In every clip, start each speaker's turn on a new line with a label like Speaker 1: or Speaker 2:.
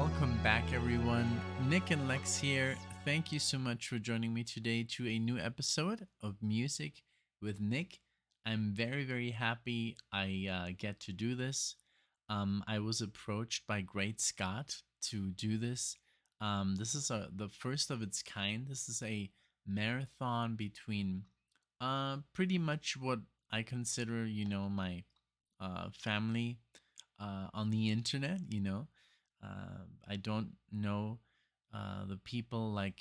Speaker 1: Welcome back, everyone. Nick and Lex here. Thank you so much for joining me today to a new episode of Music with Nick. I'm very, very happy I get to do this. I was approached by Great Scott to do this. This is the first of its kind. This is a marathon between pretty much what I consider, my family on the internet. I don't know the people like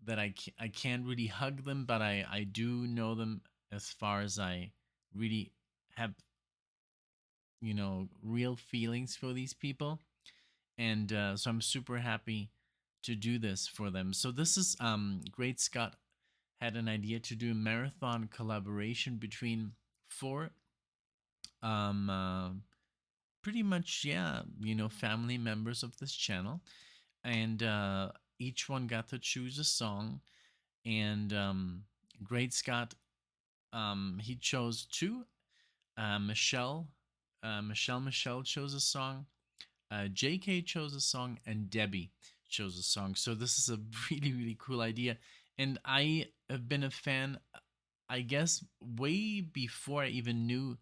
Speaker 1: that. I can't really hug them, but I do know them as far as I really have real feelings for these people, and so I'm super happy to do this for them. So this is Great Scott had an idea to do a marathon collaboration between four um uh, pretty much, yeah, family members of this channel, and each one got to choose a song. And Great Scott, he chose two. Michelle chose a song. JK chose a song, and Debbie chose a song. So this is a really, really cool idea, and I have been a fan, I guess, way before I even knew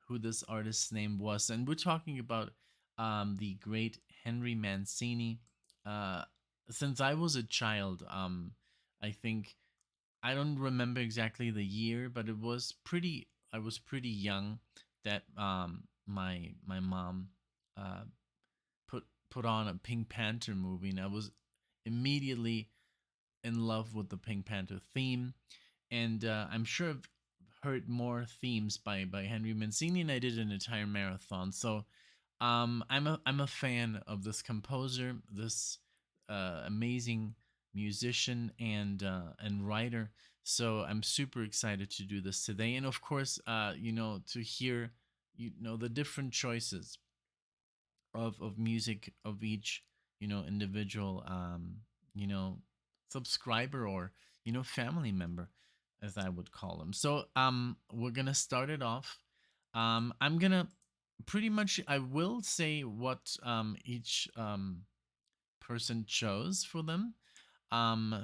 Speaker 1: who this artist's name was. And we're talking about the great Henry Mancini. Uh, since I was a child, I think I don't remember exactly the year, but it was pretty. I was pretty young that my mom uh, put on a Pink Panther movie, and I was immediately in love with the Pink Panther theme. And I'm sure I've heard more themes by Henry Mancini, and I did an entire marathon. So I'm a fan of this composer, this amazing musician and writer. So I'm super excited to do this today, and of course, to hear the different choices of music of each individual you know subscriber, or family member, as I would call them. So we're gonna start it off. I'm gonna pretty much, I will say what each person chose for them.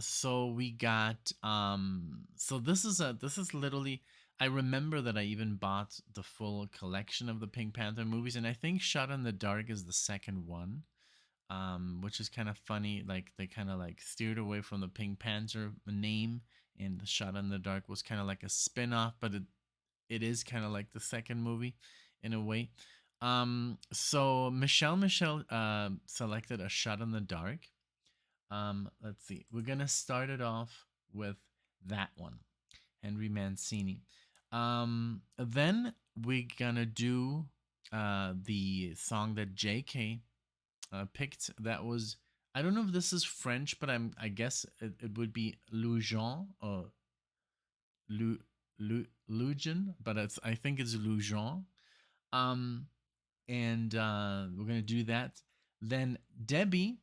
Speaker 1: So we got so this is literally, I remember that I even bought the full collection of the Pink Panther movies, and I think Shot in the Dark is the second one. Which is kind of funny. Like they kind of like steered away from the Pink Panther name, and the Shot in the Dark was kind of like a spin-off, but it is kind of like the second movie in a way. So Michelle selected A Shot in the Dark. Let's see. We're gonna start it off with that one, Henry Mancini. Then we're gonna do the song that JK picked. That was, I don't know if this is French, but I guess it would be Lujon or Lu, Lujon, but I think it's Lujon. Um, and we're gonna do that. Then Debbie,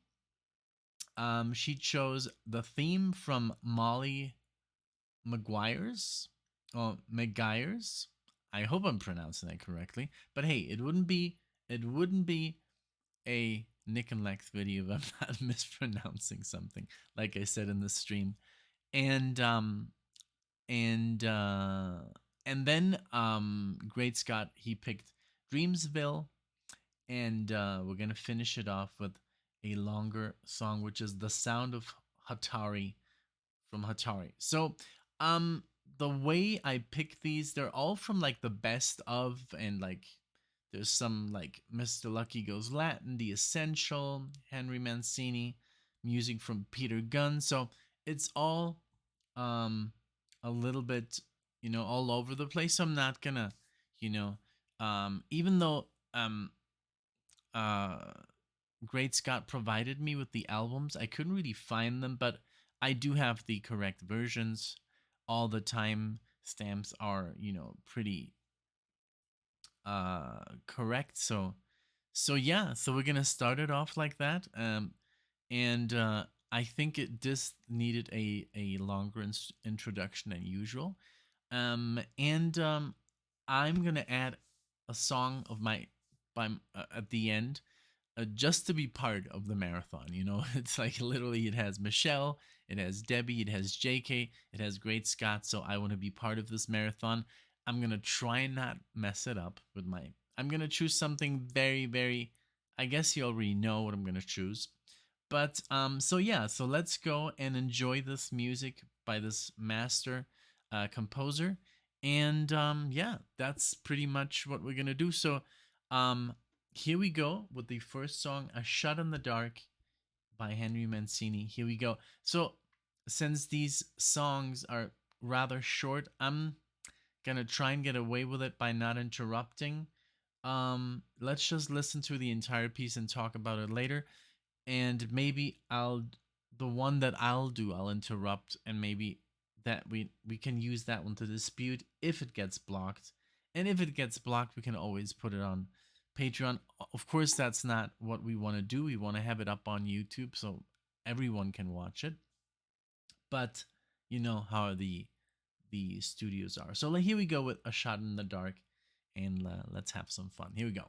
Speaker 1: she chose the theme from Molly McGuires, or McGuires. I hope I'm pronouncing that correctly. But hey, it wouldn't be a NicknLex video if I'm not mispronouncing something, like I said in the stream. And and uh and then Great Scott, he picked Dreamsville, and we're gonna finish it off with a longer song, which is The Sound of Hatari from Hatari. So, um, the way I pick these, they're all from like the best of, and like there's some like Mr. Lucky Goes Latin, The Essential, Henry Mancini, music from Peter Gunn. So it's all um a little bit, all over the place. So I'm not gonna, you know, even though uh Great Scott provided me with the albums, I couldn't really find them, but I do have the correct versions. All the time stamps are, pretty correct. So yeah, so we're gonna start it off like that. And I think it just needed a longer introduction than usual. And I'm gonna add a song of my by at the end, just to be part of the marathon. You know, it's like literally it has Michelle, it has Debbie, it has JK, it has Great Scott. So I want to be part of this marathon. I'm gonna try and not mess it up with my. I'm gonna choose something very, very. I guess you already know what I'm gonna choose. But so yeah, so let's go and enjoy this music by this master composer, and yeah, that's pretty much what we're gonna do. So um, here we go with the first song, "A Shot in the Dark" by Henry Mancini. Here we go. So since these songs are rather short, I'm gonna try and get away with it by not interrupting. Let's just listen to the entire piece and talk about it later, and maybe I'll the one that I'll do I'll interrupt, and maybe that we can use that one to dispute if it gets blocked. And if it gets blocked, we can always put it on Patreon. Of course, that's not what we want to do. We want to have it up on YouTube so everyone can watch it. But you know how the studios are. So like, here we go with "A Shot in the Dark," and let's have some fun. Here we go.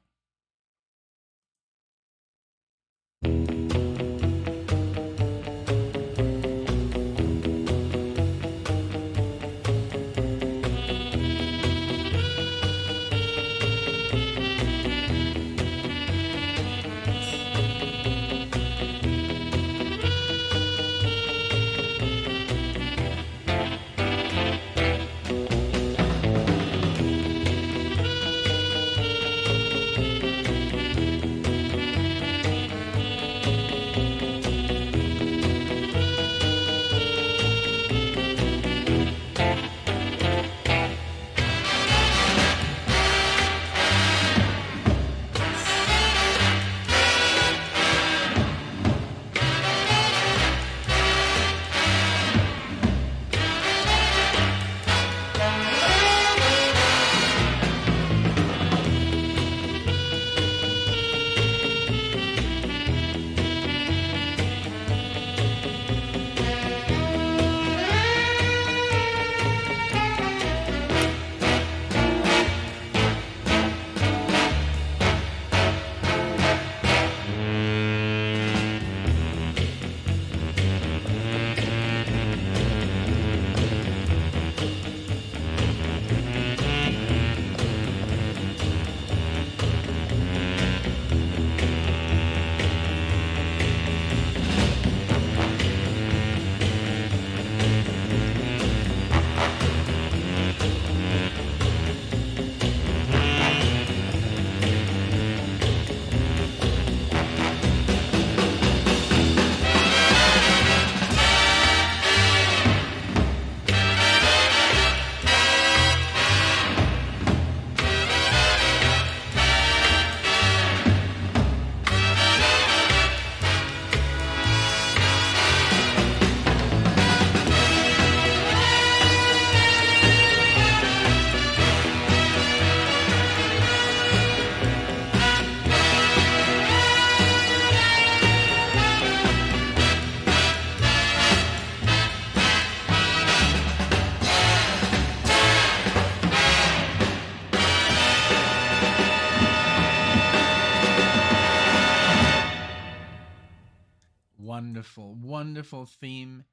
Speaker 1: Wonderful, wonderful theme.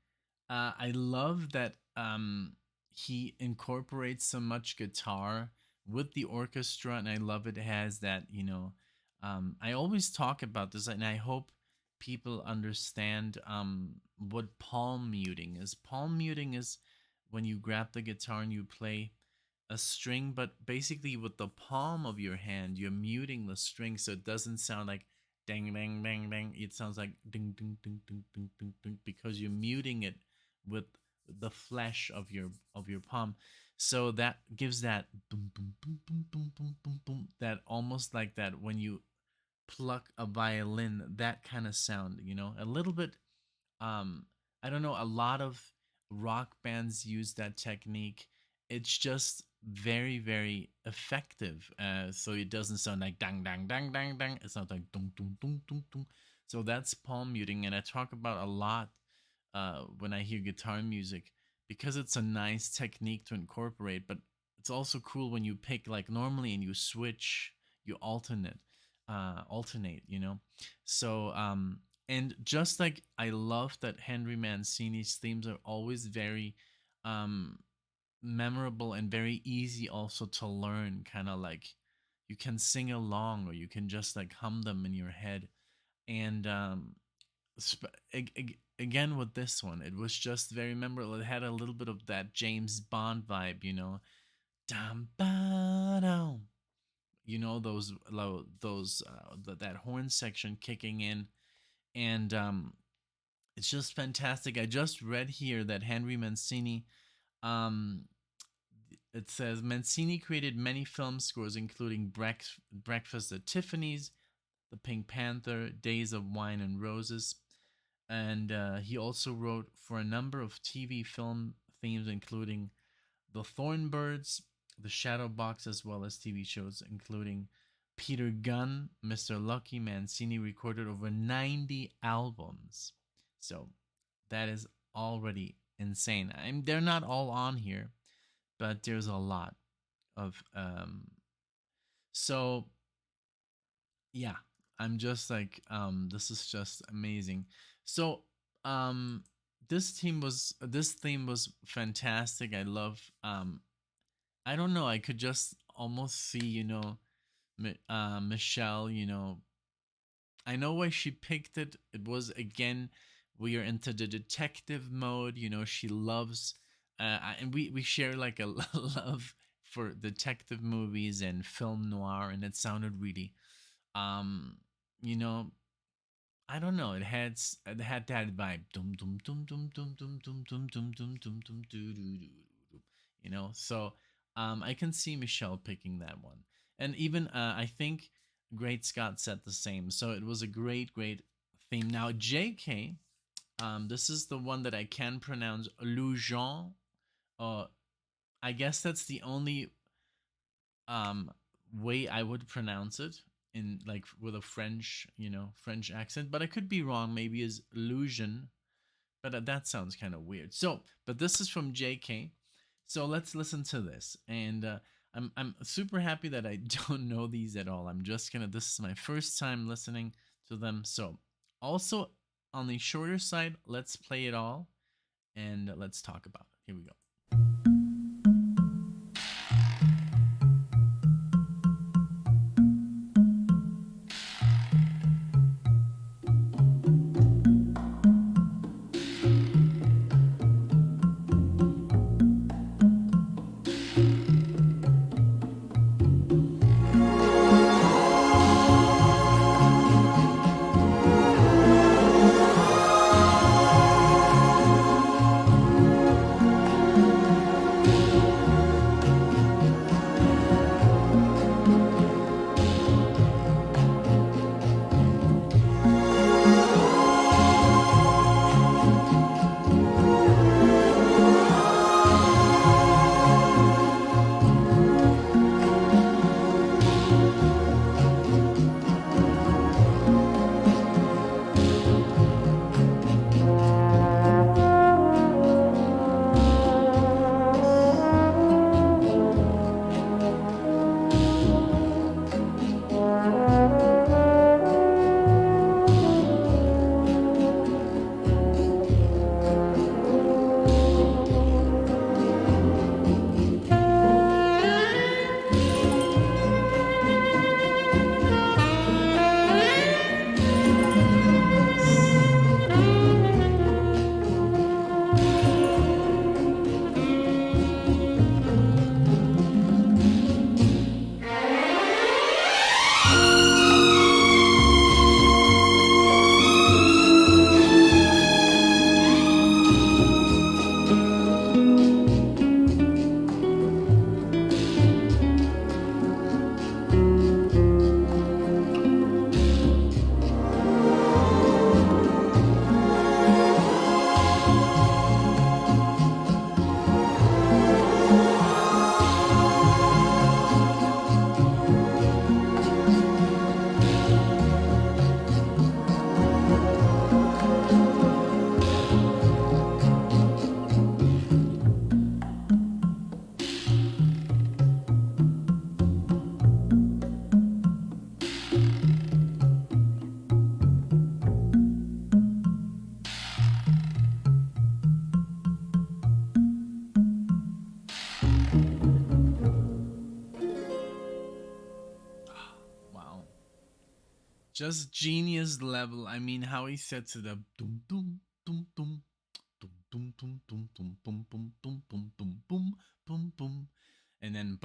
Speaker 1: I love that he incorporates so much guitar with the orchestra, and I love it has that, you know. I always talk about this, and I hope people understand what palm muting is. Palm muting is when you grab the guitar and you play a string, but basically with the palm of your hand, you're muting the string so it doesn't sound like ding ding ding ding. It sounds like ding ding ding ding ding ding ding because you're muting it with the flesh of your palm. So that gives that boom boom boom boom boom boom boom boom, that almost like that when you pluck a violin, that kind of sound, you know, a little bit. um I don't know, a lot of rock bands use that technique. It's just very, very effective, so it doesn't sound like dang dang dang dang dang. It sounds like dum dum dum dum dum. So that's palm muting, and I talk about a lot when I hear guitar music, because it's a nice technique to incorporate. But it's also cool when you pick like normally and you switch, you alternate. alternate, you know. So and just like I love that Henry Mancini's themes are always very um memorable and very easy also to learn, kind of like you can sing along or you can just like hum them in your head. And again with this one, it was just very memorable. It had a little bit of that James Bond vibe, you know. Dum, ba, dum. You know, that horn section kicking in. And it's just fantastic. I just read here that Henry Mancini, um it says Mancini created many film scores, including Breakfast at Tiffany's, The Pink Panther, Days of Wine and Roses, and he also wrote for a number of TV film themes, including The Thornbirds, The Shadow Box, as well as TV shows, including Peter Gunn, Mr. Lucky. Mancini recorded over 90 albums. So that is already insane. They're not all on here, but there's a lot of so yeah, I'm just like this is just amazing. So um this theme was fantastic. I love I don't know, I could just almost see, you know, Michelle, you know, I know why she picked it. It was again, we are into the detective mode. You know, she loves, and we share like a love for detective movies and film noir, and it sounded really, um, you know, I don't know. It had that vibe. Dum dum dum dum dum dum dum dum dum dum dum dum doo doo doo doo. You know, so I can see Michelle picking that one, and even I think Great Scott said the same. So it was a great theme. Now J.K. This is the one that I can pronounce, Lujon. Uh, I guess that's the only um way I would pronounce it, in like with a French, you know, French accent, but I could be wrong. Maybe is illusion, but that sounds kind of weird. So, but this is from JK. So let's listen to this. And I'm super happy that I don't know these at all. I'm just gonna. This is my first time listening to them. So also on the shorter side, let's play it all and let's talk about it. Here we go. Just genius level. I mean, how he sets it up. Dum dum dum dum dum dum dum dum dum dum dum dum dum dum boom boom boom, and then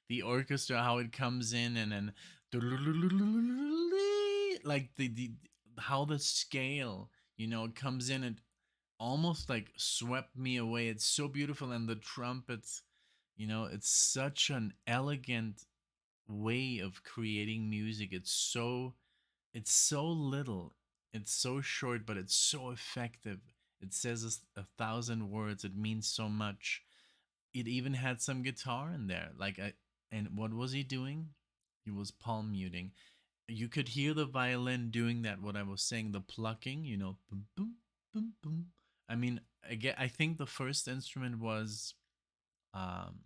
Speaker 1: the orchestra, how it comes in, and then like the how the scale, comes in and almost like swept me away. It's so beautiful, and the trumpets, it's such an elegant way of creating music. It's so little, it's so short, but it's so effective. It says a thousand words. It means so much. It even had some guitar in there. And what was he doing? He was palm muting. You could hear the violin doing that. What I was saying, the plucking. Boom, boom, boom, boom. I mean, I think the first instrument was, um,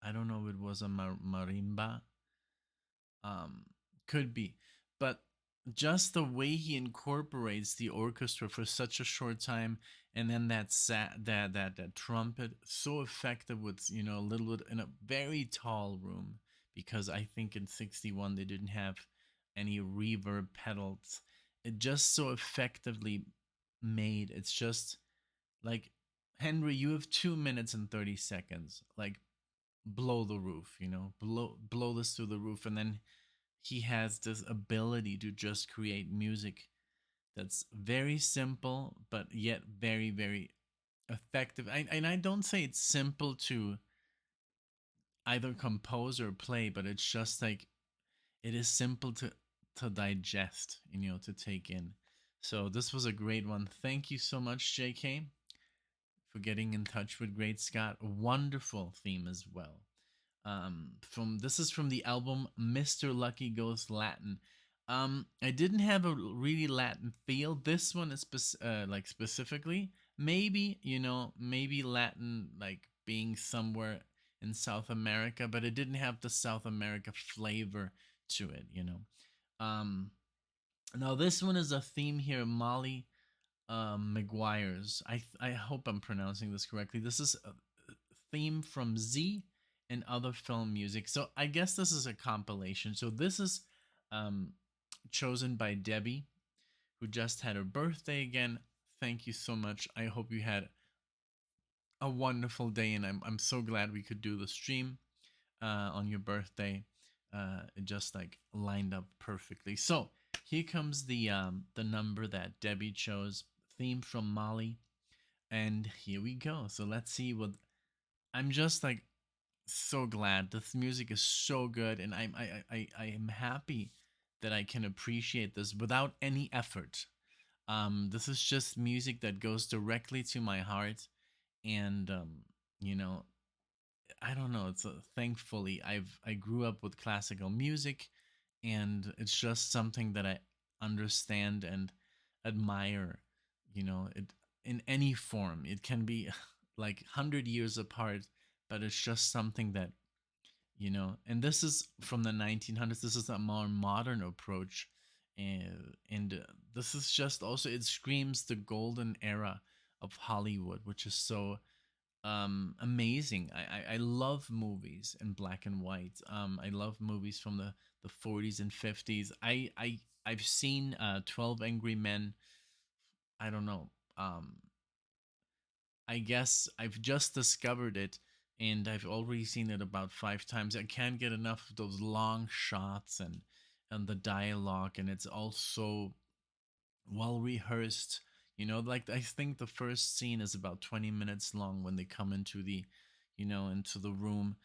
Speaker 1: I don't know if it was a marimba. um could be, but just the way he incorporates the orchestra for such a short time, and then that trumpet, so effective with, a little bit in a very tall room, because I think in 61 they didn't have any reverb pedals. It just so effectively made. It's just like, Henry, you have 2 minutes and 30 seconds, like, blow the roof, blow this through the roof. And then he has this ability to just create music that's very simple, but yet very, very effective. And I don't say it's simple to either compose or play, but it's just like, it is simple to digest, to take in. So this was a great one. Thank you so much, JK, for getting in touch with Great Scott. A wonderful theme as well. From This is from the album Mr. Lucky Goes Latin. I didn't have a really Latin feel. This one is like, specifically, maybe, maybe Latin, like being somewhere in South America, but it didn't have the South America flavor to it. Um, Now this one is a theme here, Molly McGuires. I hope I'm pronouncing this correctly. This is a theme from Z and other film music. So I guess this is a compilation. So this is, um, chosen by Debbie, who just had her birthday again. Thank you so much. I hope you had a wonderful day, and I'm so glad we could do the stream on your birthday. It just like lined up perfectly. So here comes the number that Debbie chose, theme from Molly, and here we go. So let's see what. I'm just like so glad this music is so good, and I am happy that I can appreciate this without any effort. This is just music that goes directly to my heart, and you know, I don't know. It's thankfully I grew up with classical music, and it's just something that I understand and admire. It in any form. It can be like 100 years apart, but it's just something that, And this is from the 1900s. This is a more modern approach, and this is just also, it screams the golden era of Hollywood, which is so amazing. I love movies in black and white. I love movies from the 40s and 50s. I've seen 12 Angry Men. I don't know. I guess I've just discovered it, and I've already seen it about 5 times. I can't get enough of those long shots, and the dialogue, and it's also well rehearsed. Like, I think the first scene is about 20 minutes long when they come into the room,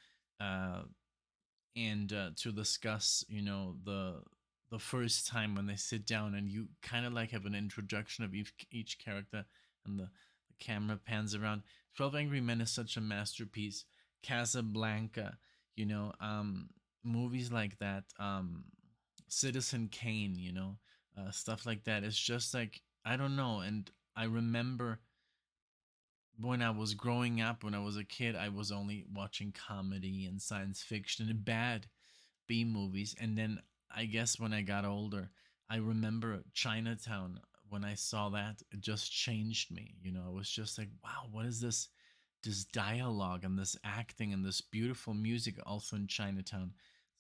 Speaker 1: uh, and to discuss, the first time when they sit down, and you kind of like have an introduction of each character, and the camera pans around. 12 Angry Men is such a masterpiece. Casablanca, movies like that, Citizen Kane, stuff like that. It's just like, I don't know. And I remember when I was growing up, when I was a kid, I was only watching comedy and science fiction and bad B movies. And then I guess when I got older, I remember Chinatown. When I saw that, it just changed me. I was just like, wow, what is this this dialogue and this acting and this beautiful music also in Chinatown.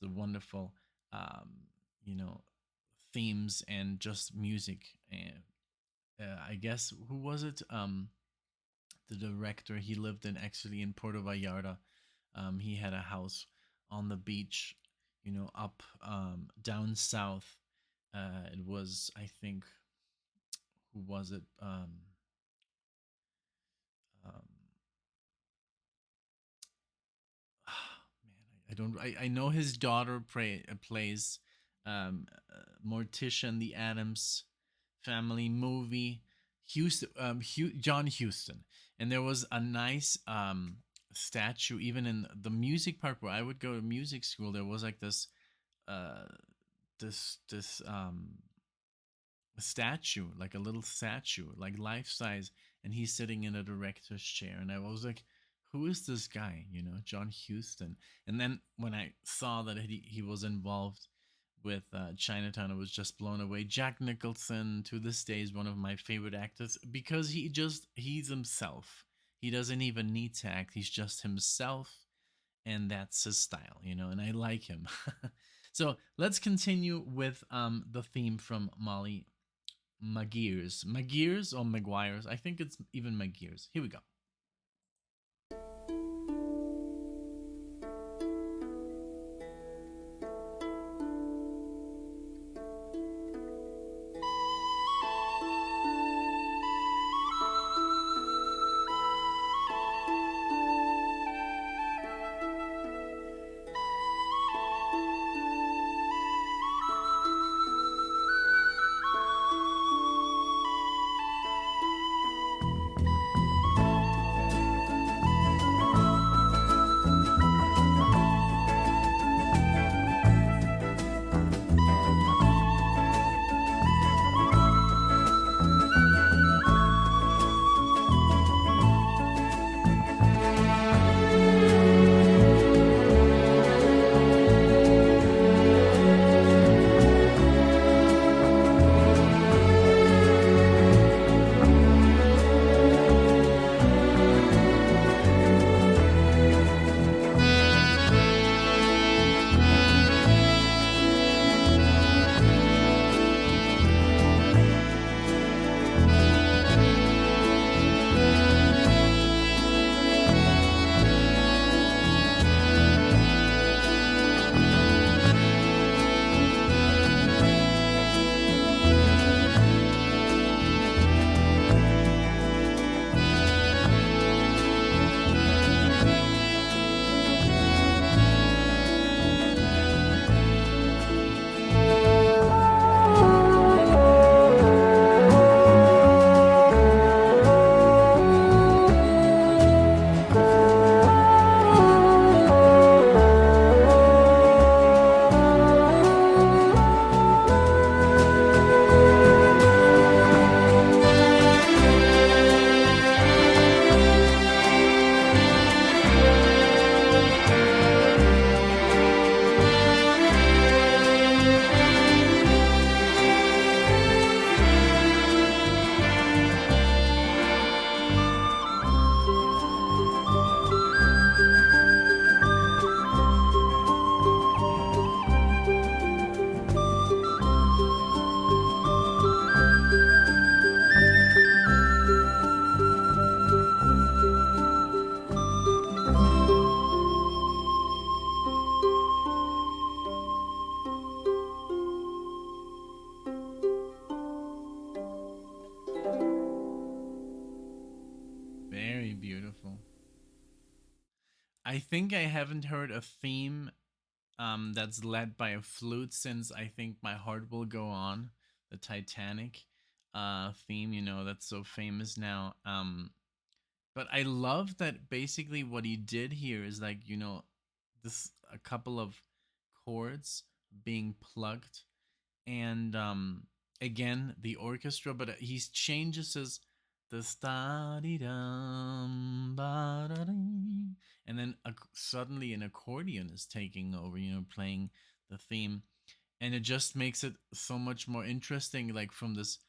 Speaker 1: The wonderful, um, you know, themes and just music. And I guess who was it? The director. He lived in actually in Puerto Vallarta. He had a house on the beach, up down south. It was, I think, who was it? Um, Man, I don't. I know his daughter plays Morticia in the Adams Family movie. John Huston, and there was a nice statue even in the music park where I would go to music school. There was like uh, this a statue, like a little statue, like life size, and he's sitting in a director's chair. And I was like, who is this guy? John Huston. And then when I saw that he was involved with Chinatown, I was just blown away. Jack Nicholson, to this day, is one of my favorite actors because he's himself. He doesn't even need to act, he's just himself, and that's his style, and I like him. So let's continue with the theme from Molly Maguires or McGuires. I think it's even Maguires. Here we go. Very beautiful. I think I haven't heard a theme that's led by a flute since I think My Heart Will Go On, the Titanic theme, that's so famous now. But I love that basically what he did here is like, this a couple of chords being plugged, and again the orchestra, but he changes his the sta di dum ba da dee, and then suddenly an accordion is taking over, playing the theme, and it just makes it so much more interesting, like from this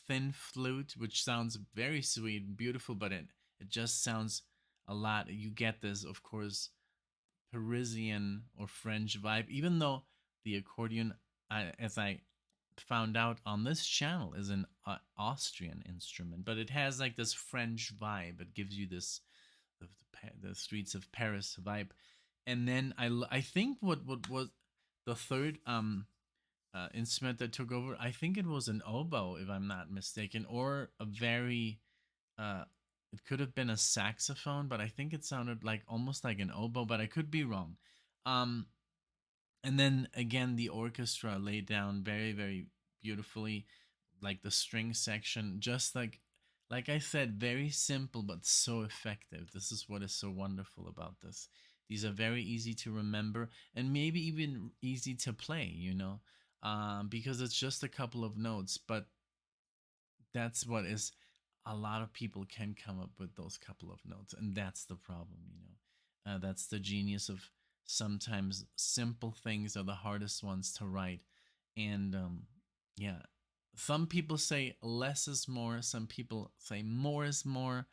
Speaker 1: thin flute, which sounds very sweet and beautiful, but it just sounds a lot. You get this, of course, Parisian or French vibe, even though the accordion, as I found out on this channel, is an Austrian instrument, but it has like this French vibe. It gives you this the streets of Paris vibe. And then I think what was the third instrument that took over. I think it was an oboe, if I'm not mistaken, or a very uh, it could have been a saxophone, but I think it sounded like almost like an oboe, but I could be wrong. Um, and then again, the orchestra laid down very beautifully, like the string section, just like I said, very simple but so effective. This is what is so wonderful about this. These are very easy to remember and maybe even easy to play, because it's just a couple of notes, but that's what is a lot of people can come up with those couple of notes, and that's the problem. That's the genius of sometimes simple things are the hardest ones to write. And yeah, some people say less is more, some people say more is more,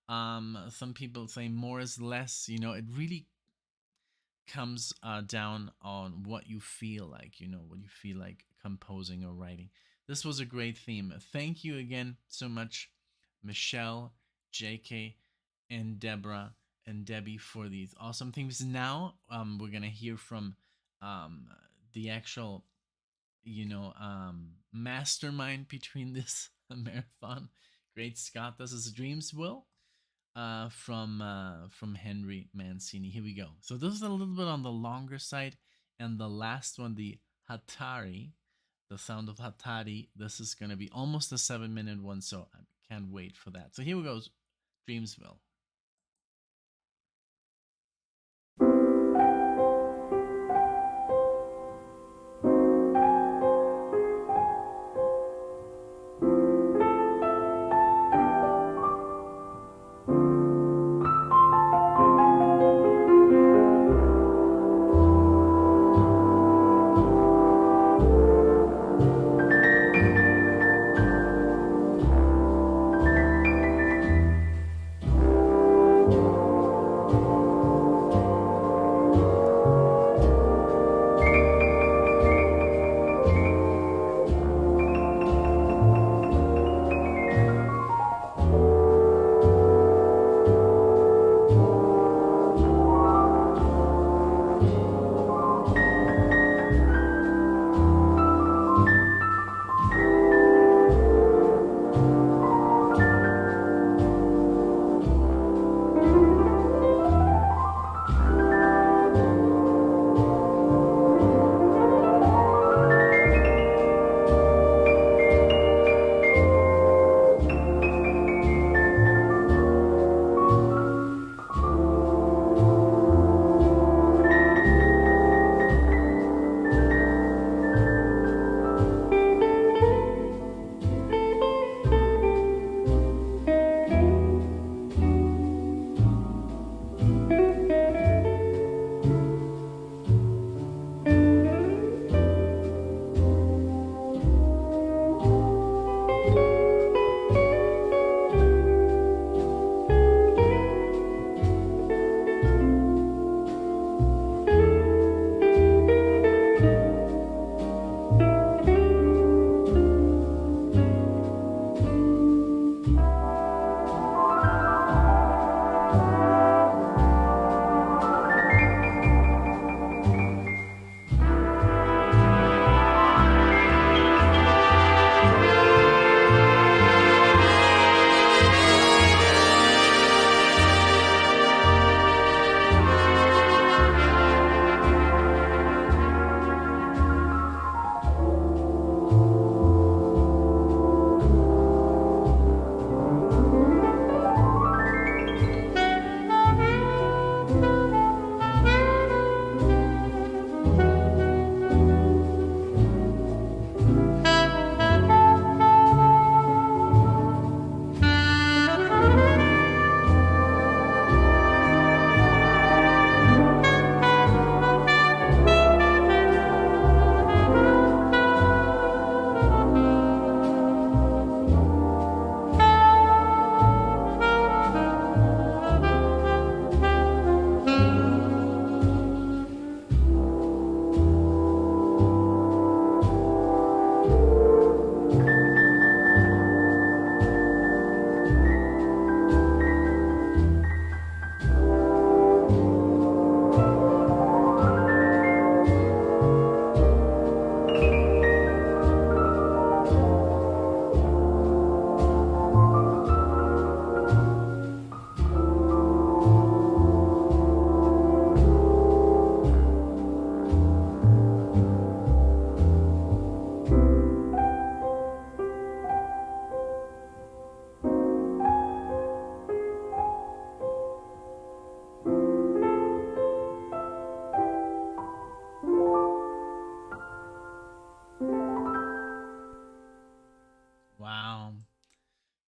Speaker 1: some people say more is less. It really comes down on what you feel like, what you feel like composing or writing. This was a great theme. Thank you again so much, Michelle, JK, and Deborah and Debbie, for these awesome themes. Now, we're gonna hear from um, the actual, mastermind between this marathon. Great Scott, this is Dreamsville from Henry Mancini. Here we go. So this is a little bit on the longer side, and the last one, the Hatari, the sound of Hatari. This is gonna be almost a 7-minute one, so I can't wait for that. So here we go, Dreamsville.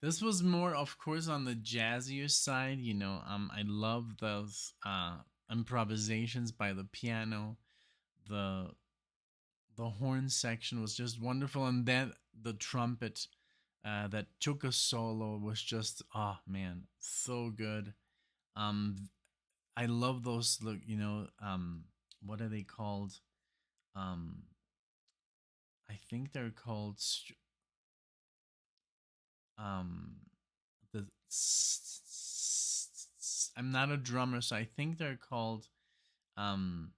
Speaker 1: This was more, of course, on the jazzier side. I love those improvisations by the piano. The the horn section was just wonderful, and then the trumpet that took a solo was just, oh man, so good. Um, I love those. Look, what are they called? Um, I think they're called um the I'm not a drummer, so I think they're called um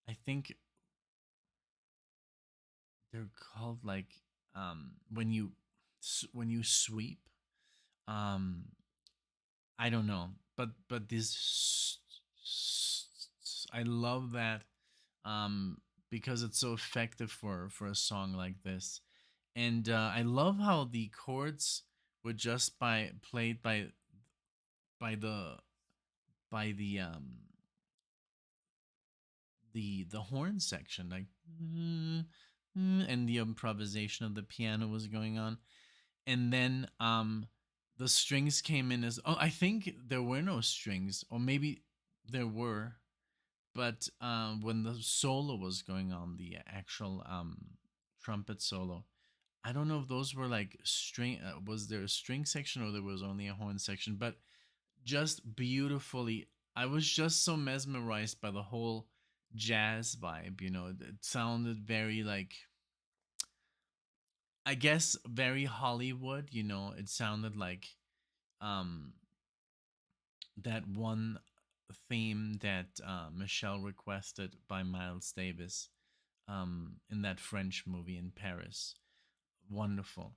Speaker 1: I think they're called like when you sweep. um I don't know, but this I love that, um because it's so effective for a song like this. And I love how the chords were just by played by the by the horn section, like, and the improvisation of the piano was going on. And then the strings came in as, oh, I think there were no strings, or maybe there were, but when the solo was going on, the actual trumpet solo, I don't know if those were like string. Was there a string section or there was only a horn section? But just beautifully, I was just so mesmerized by the whole jazz vibe. It sounded very like, I guess, very Hollywood. It sounded like um that one theme that Michelle requested by Miles Davis in that French movie in Paris. Wonderful.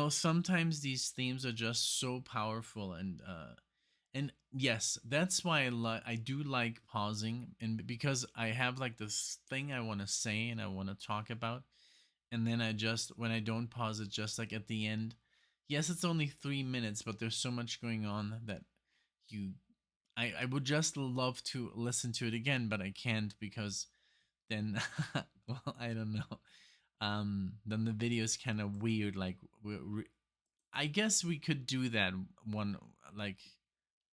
Speaker 1: Sometimes these themes are just so powerful, and yes, that's why I do like pausing, and because I have like this thing I want to say and I want to talk about, and then I just, when I don't pause it, just like at the end. Yes, it's only 3 minutes, but there's so much going on that you I would just love to listen to it again, but I can't, because then well, I don't know. Then the video is kind of weird. Like, I guess we could do that one, like,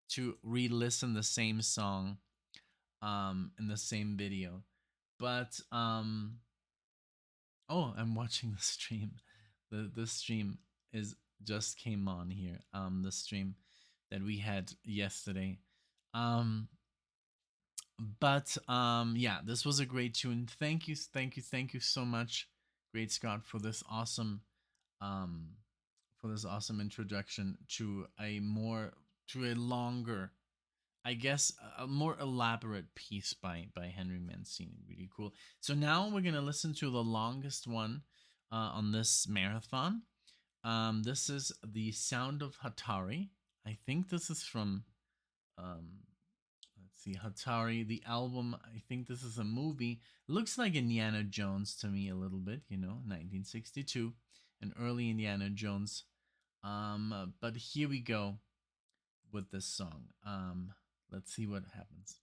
Speaker 1: to re-listen the same song in the same video. But oh, I'm watching the stream. The stream is just came on here. The stream that we had yesterday. Um but yeah, this was a great tune. Thank you, thank you, thank you so much, Great Scott, um for this awesome introduction to a longer, I guess, a more elaborate piece by Henry Mancini. Really cool. So now we're gonna listen to the longest one on this marathon. This is The Sound of Hatari. I think this is from um, let's see, Hatari, the album. I think this is a movie. Looks like Indiana Jones to me a little bit, 1962, an early Indiana Jones. But here we go with this song. Let's see what happens.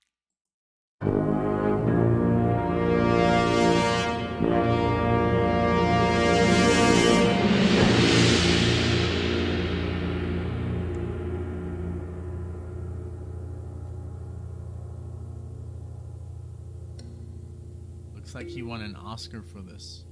Speaker 1: Looks like he won an Oscar for this.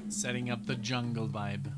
Speaker 1: Setting up the jungle vibe.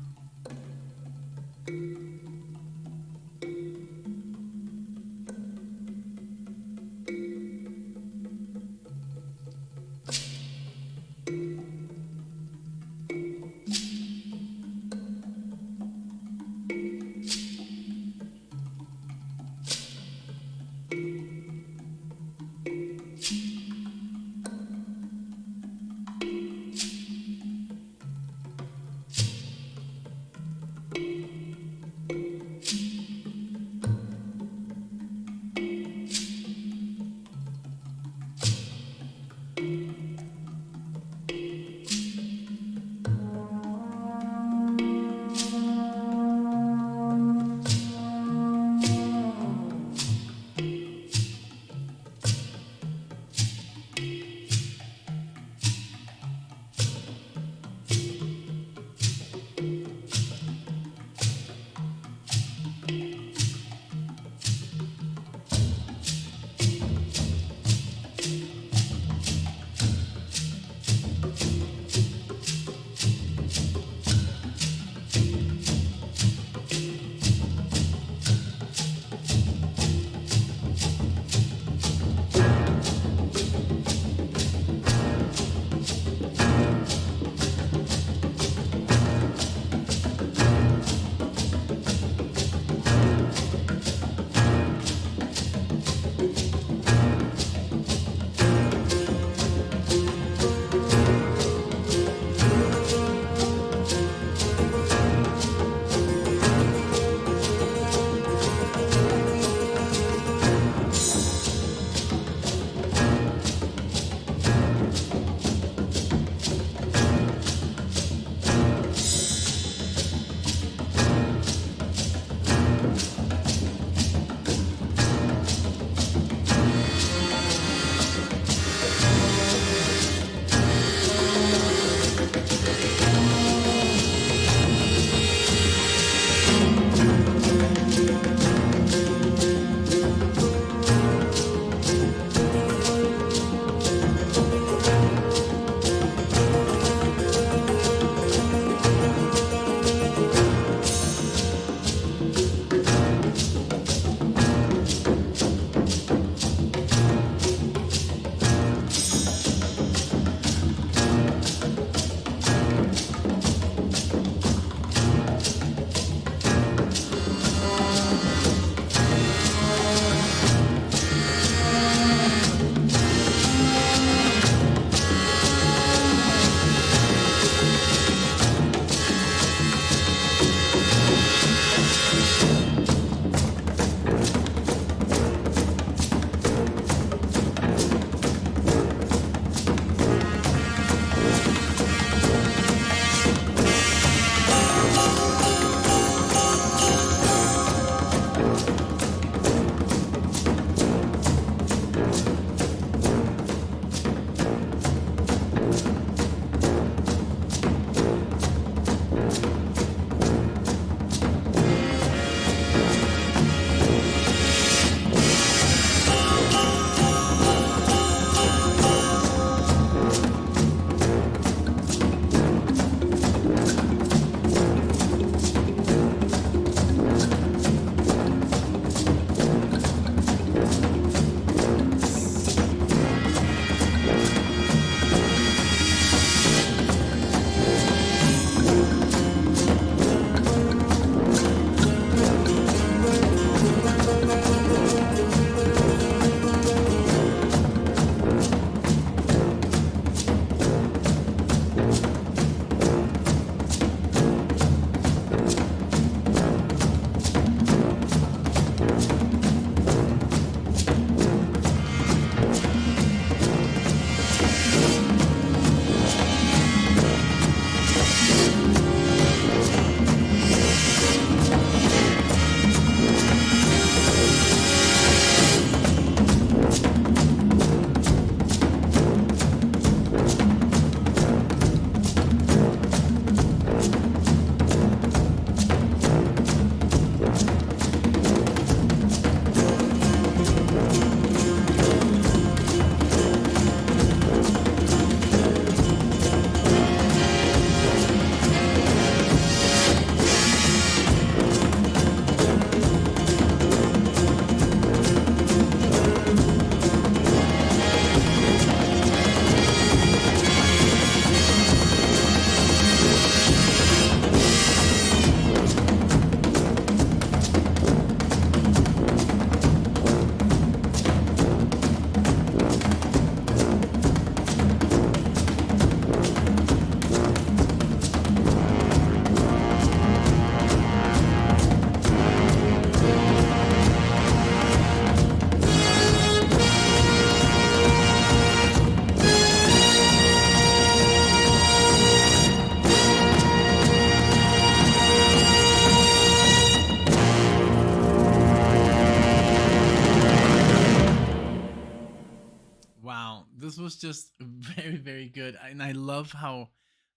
Speaker 1: just very very good, and I love how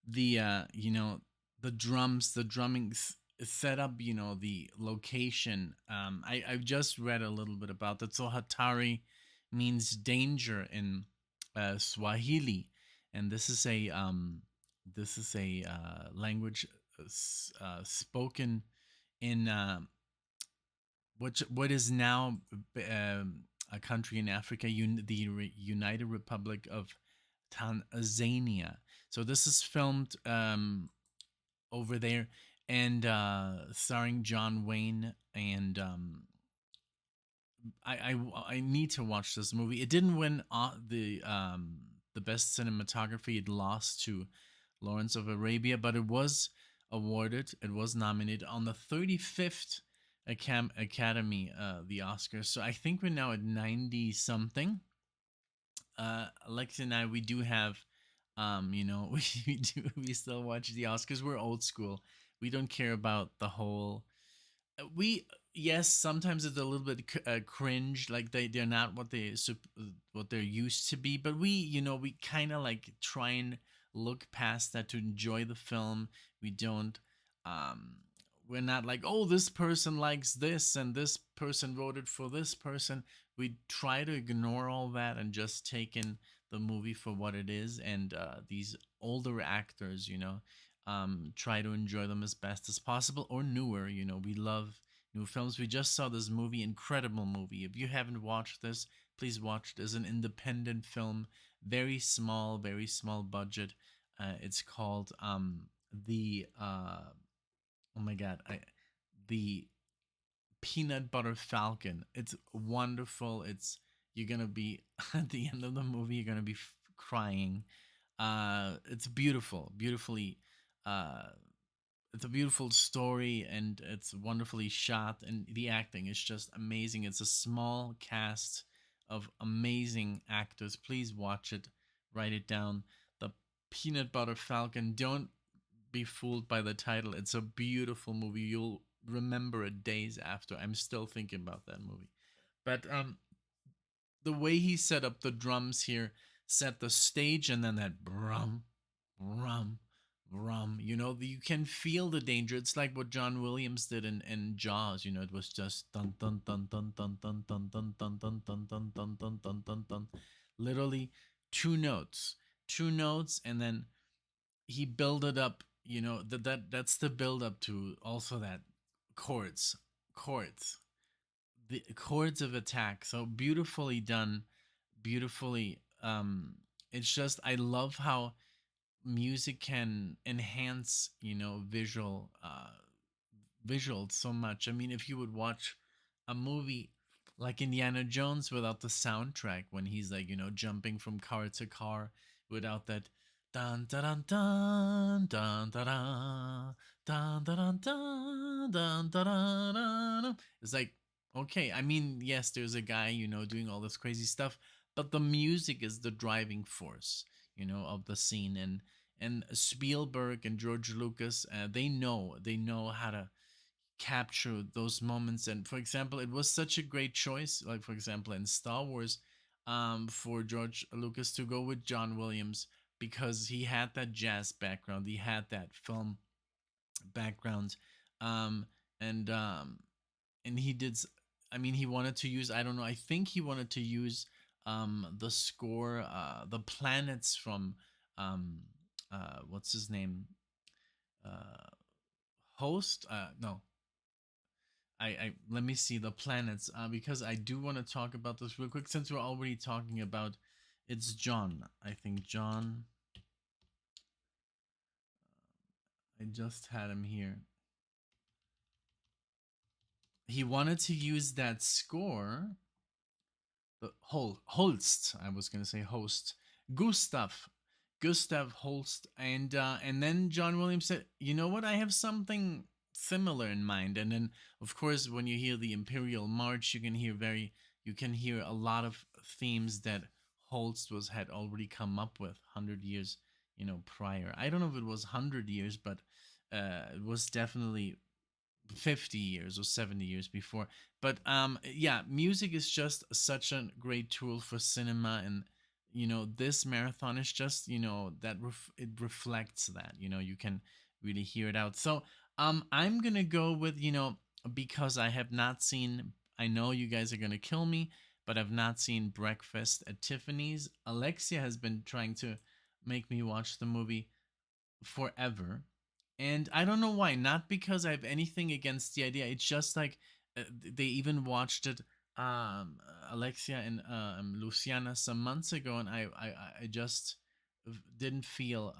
Speaker 1: the the drums, the drumming set up, the location. I've just read a little bit about that. So Hatari means danger in Swahili, and this is a language spoken in what is now a country in Africa, United Republic of Tanzania. So this is filmed over there, and starring John Wayne. And I need to watch this movie. It didn't win the best cinematography. It lost to Lawrence of Arabia, but it was awarded. It was nominated on the 35th Academy, the Oscars. So I think we're now at 90 something. Alexa and I, we do have, we still watch the Oscars. We're old school. We don't care about the whole. We Yes, sometimes it's a little bit cringe, like they're not what they're used to be. But we kind of like try and look past that to enjoy the film. We don't. Um, we're not like, oh, this person likes this and this person voted for this person. We try to ignore all that and just take in the movie for what it is. And these older actors, try to enjoy them as best as possible, or newer. We love new films. We just saw this movie, incredible movie. If you haven't watched this, please watch it. It's an independent film, very small budget. It's called the oh my god, the Peanut Butter Falcon. It's wonderful. You're gonna be at the end of the movie. You're gonna be crying. It's beautiful, beautifully. Uh, it's a beautiful story, and it's wonderfully shot, and the acting is just amazing. It's a small cast of amazing actors. Please watch it. Write it down. The Peanut Butter Falcon. Don't be fooled by the title. It's a beautiful movie. You'll remember it days after. I'm still thinking about that movie. But the way he set up the drums here, set the stage, and then that brum, brum, brum. You can feel the danger. It's like what John Williams did in Jaws. It was just dun dun dun dun dun dun dun dun dun dun dun dun dun dun dun dun dun. Literally two notes, and then he built it up. That's the build up to also that chords, chords, the chords of attack. So beautifully done, beautifully. It's just, I love how music can enhance visuals so much. I mean, if you would watch a movie like Indiana Jones without the soundtrack, when he's like, jumping from car to car, without that dun dun dun dun dun dun dun dun dun dun dun dun dun. It's like, okay, I mean, yes, there's a guy, doing all this crazy stuff, but the music is the driving force, of the scene. And Spielberg and George Lucas, they know how to capture those moments. And for example, it was such a great choice, like for example in Star Wars, for George Lucas to go with John Williams, because he had that jazz background, he had that film background. um and um and he did I mean, he wanted to use, I don't know, I think he wanted to use the score, the planets from what's his name, uh host, no, I let me see the planets, because I do want to talk about this real quick, since we're already talking about, it's John, I think John. I just had him here. He wanted to use that score, the Holst. I was gonna say host. Gustav, Gustav Holst, and then John Williams said, "You know what? I have something similar in mind." And then, of course, when you hear the Imperial March, you can hear a lot of themes that Holst was had already come up with 100 years, prior. I don't know if it was 100 years, but it was definitely 50 years or 70 years before. But yeah, music is just such a great tool for cinema. And this marathon is just, that it reflects that, you can really hear it out. So I'm gonna go with, because I have not seen, I know you guys are gonna kill me, but I've not seen Breakfast at Tiffany's. Alexia has been trying to make me watch the movie forever. And I don't know why. Not because I have anything against the idea. It's just like they even watched it, um, Alexia and Luciana, some months ago, and I just didn't feel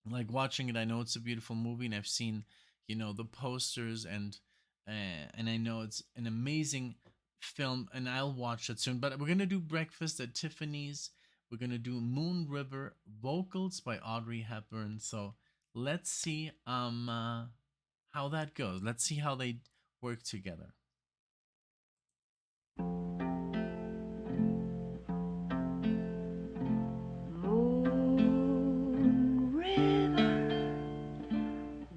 Speaker 1: like watching it. I know it's a beautiful movie, and I've seen, the posters, and I know it's an amazing film, and I'll watch it soon. But we're gonna do Breakfast at Tiffany's. We're gonna do Moon River, vocals by Audrey Hepburn. So let's see how that goes. Let's see how they work together.
Speaker 2: Moon River,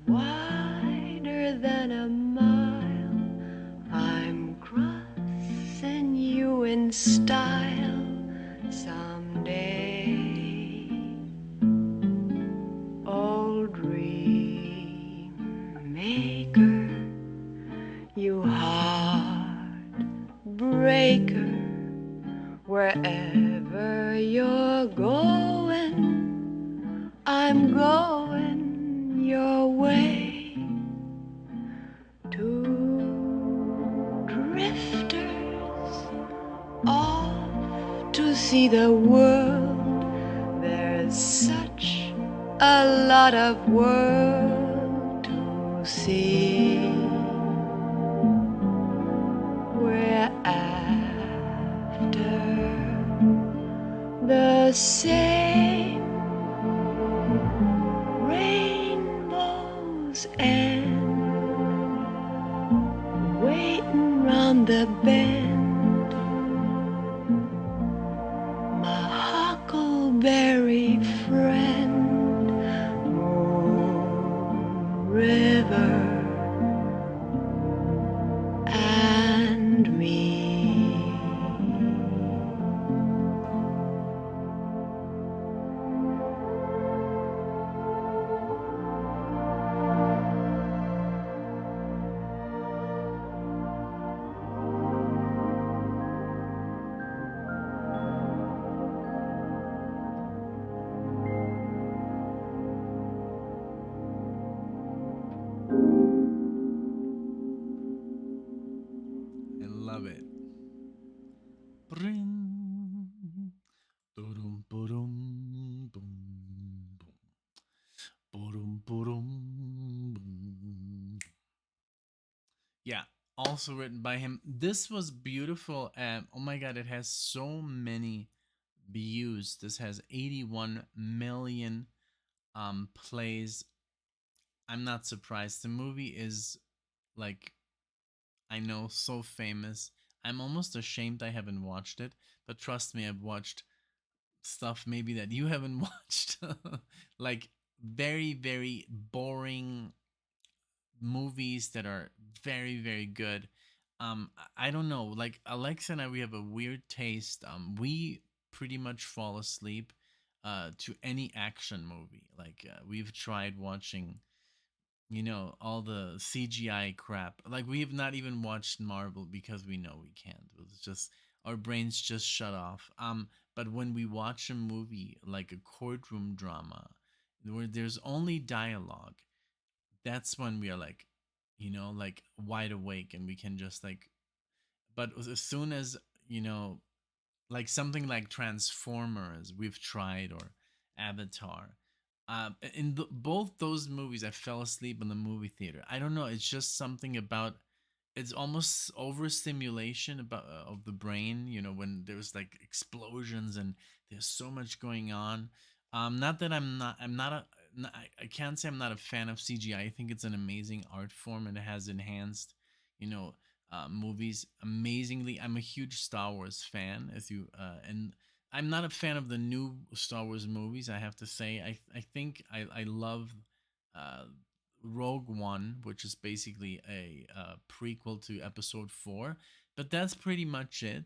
Speaker 2: wider than a mile, I'm crossing you in style someday. Oh, dream maker, you heartbreaker, wherever you're going, I'm going your way. Two drifters off to see the world. There's such a lot of world to see. We're after the same rainbows and waiting round the bend. My huckleberry friend, Moon River and me.
Speaker 1: I love it. Bring, dum, ba-dum, boom, boom. Ba-dum, ba-dum, boom. Yeah, also written by him. This was beautiful. Oh my god, it has so many views. This has 81 million plays. I'm not surprised. The movie is, like, I know, so famous. I'm almost ashamed I haven't watched it, but trust me, I've watched stuff maybe that you haven't watched. Like very, very boring movies that are very, very good. I don't know. Like Alexa and I, we have a weird taste. We pretty much fall asleep to any action movie. Like we've tried watching, all the CGI crap. Like we have not even watched Marvel because we know we can't. It's just our brains just shut off. But when we watch a movie like a courtroom drama where there's only dialogue, that's when we are like, like wide awake, and we can just like. But as soon as, you know, like something like Transformers, we've tried, or Avatar. In both those movies, I fell asleep in the movie theater. I don't know. It's just something about. It's almost overstimulation about of the brain. When there's like explosions and there's so much going on. Not that I'm not. I'm not a. I can't say I'm not a fan of CGI. I think it's an amazing art form, and it has enhanced, you know, movies amazingly. I'm a huge Star Wars fan, as you and I'm not a fan of the new Star Wars movies. I have to say, I think I love uh, Rogue One, which is basically a prequel to Episode 4, but that's pretty much it.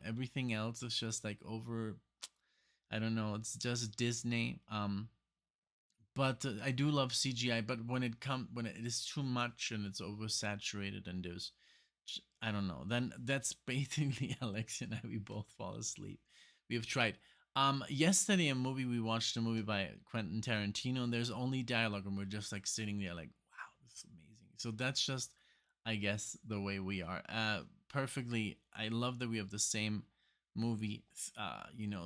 Speaker 1: Everything else is just like over. I don't know. It's just Disney. But I do love CGI. But when it is too much and it's oversaturated and I don't know. Then that's basically Alexia and I. We both fall asleep. We have tried. Yesterday a movie we watched a movie by Quentin Tarantino, and there's only dialogue, and we're just like sitting there like, wow, this is amazing. So that's just, I guess, the way we are. Perfectly. I love that we have the same movie,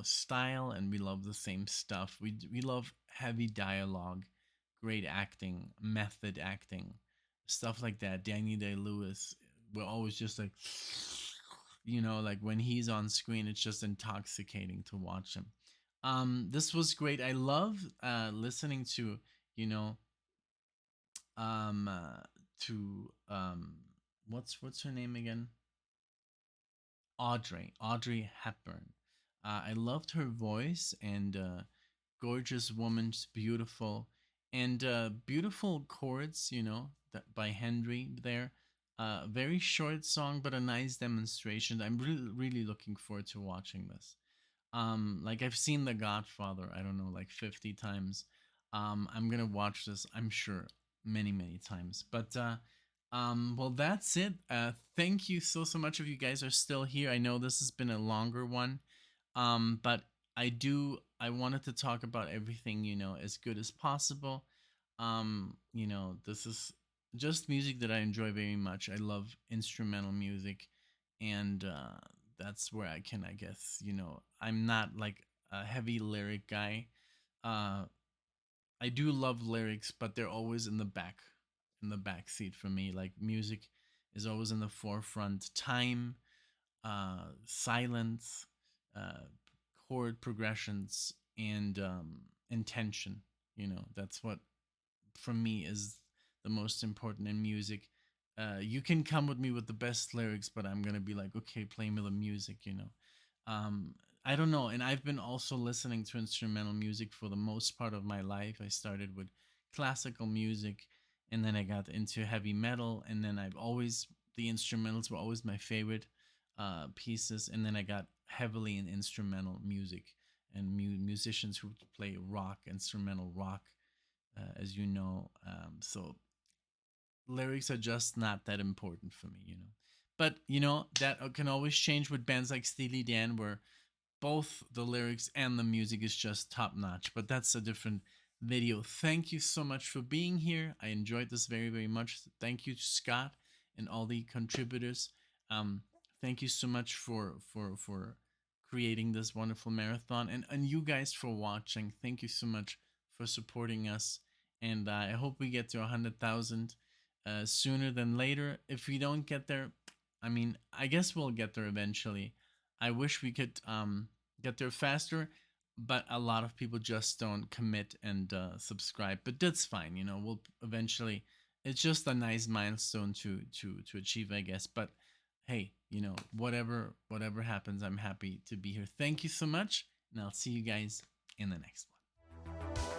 Speaker 1: style, and we love the same stuff. We love heavy dialogue, great acting, method acting, stuff like that. Danny Day Lewis, we're always just like, like when he's on screen, it's just intoxicating to watch him. This was great. I love listening to, you know, um, uh, to what's her name again? Audrey Hepburn. I loved her voice, and gorgeous woman, just beautiful, and beautiful chords. That by Henry there. Very short song, but a nice demonstration. I'm really, really looking forward to watching this. Like I've seen The Godfather, I don't know, like 50 times. I'm gonna watch this, I'm sure, many, many times. But well, that's it. Thank you so much if you guys are still here. I know this has been a longer one. But I wanted to talk about everything, as good as possible. This is just music that I enjoy very much. I love instrumental music, and that's where I can, I guess, I'm not like a heavy lyric guy. Uh, I do love lyrics, but they're always in the back seat for me. Like music is always in the forefront. Time, silence, uh, chord progressions, and intention. That's what for me is the most important in music. You can come with me with the best lyrics, but I'm gonna be like, okay, play me the music. Um, I don't know, and I've been also listening to instrumental music for the most part of my life. I started with classical music, and then I got into heavy metal, and then the instrumentals were always my favorite pieces, and then I got heavily in instrumental music and musicians who play rock, instrumental rock, as you know. So lyrics are just not that important for me. But that can always change with bands like Steely Dan, where both the lyrics and the music is just top notch. But that's a different video. Thank you so much for being here. I enjoyed this very, very much. Thank you to Scott and all the contributors. Um, Thank you so much for creating this wonderful marathon, and you guys for watching. Thank you so much for supporting us, and I hope we get to 100,000 sooner than later. If we don't get there, I mean, I guess we'll get there eventually. I wish we could get there faster, but a lot of people just don't commit and subscribe. But that's fine. We'll eventually. It's just a nice milestone to achieve, I guess. But hey, whatever happens, I'm happy to be here. Thank you so much, and I'll see you guys in the next one.